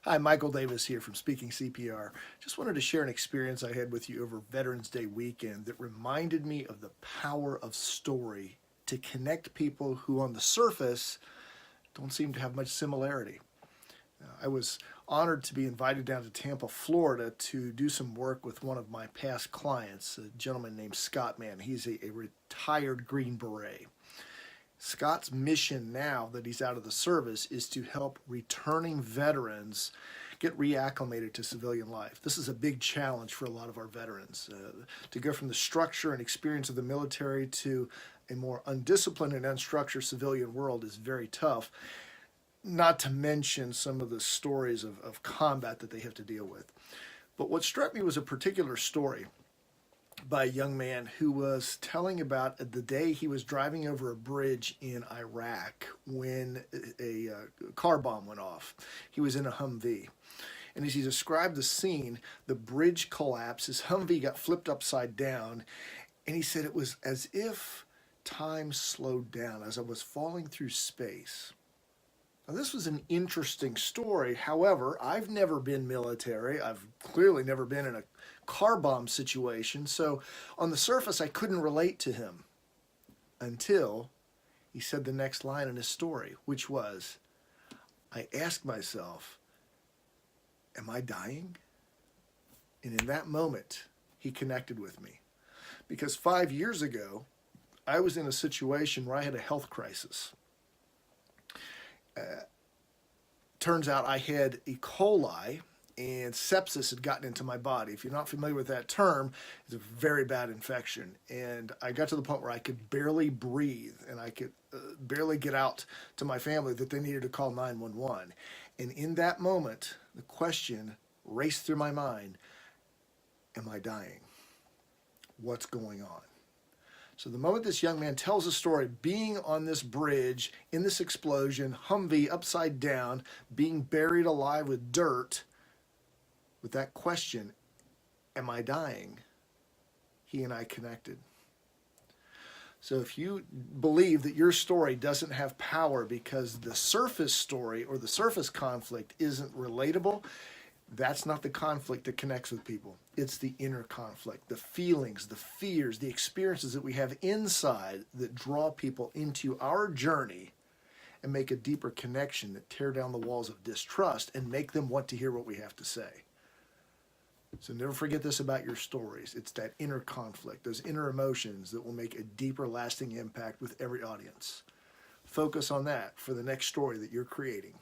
Hi, Michael Davis here from Speaking CPR. Just wanted to share an experience I had with you over Veterans Day weekend that reminded me of the power of story to connect people who, on the surface, don't seem to have much similarity. I was honored to be invited down to Tampa, Florida to do some work with one of my past clients, a gentleman named Scott Mann. He's a retired Green Beret. Scott's mission now that he's out of the service is to help returning veterans get reacclimated to civilian life. This is a big challenge for a lot of our veterans. To go from the structure and experience of the military to a more undisciplined and unstructured civilian world is very tough, not to mention some of the stories of combat that they have to deal with. But what struck me was a particular story by a young man who was telling about the day he was driving over a bridge in Iraq when a car bomb went off. He was in a Humvee. And as he described the scene, the bridge collapsed, his Humvee got flipped upside down, and he said it was as if time slowed down as I was falling through space. Now, this was an interesting story. However, I've never been military. I've clearly never been in a car bomb situation. So on the surface, I couldn't relate to him until he said the next line in his story, which was, I asked myself, am I dying? And in that moment, he connected with me. Because 5 years ago, I was in a situation where I had a health crisis. Turns out I had E. coli and sepsis had gotten into my body. If you're not familiar with that term, it's a very bad infection. And I got to the point where I could barely breathe and I could barely get out to my family that they needed to call 911. And in that moment, the question raced through my mind, am I dying? What's going on? So the moment this young man tells a story, being on this bridge, in this explosion, Humvee upside down, being buried alive with dirt, with that question, am I dying? He and I connected. So if you believe that your story doesn't have power because the surface story or the surface conflict isn't relatable, that's not the conflict that connects with people. It's the inner conflict, the feelings, the fears, the experiences that we have inside that draw people into our journey and make a deeper connection that tear down the walls of distrust and make them want to hear what we have to say. So never forget this about your stories. It's that inner conflict, those inner emotions that will make a deeper, lasting impact with every audience. Focus on that for the next story that you're creating.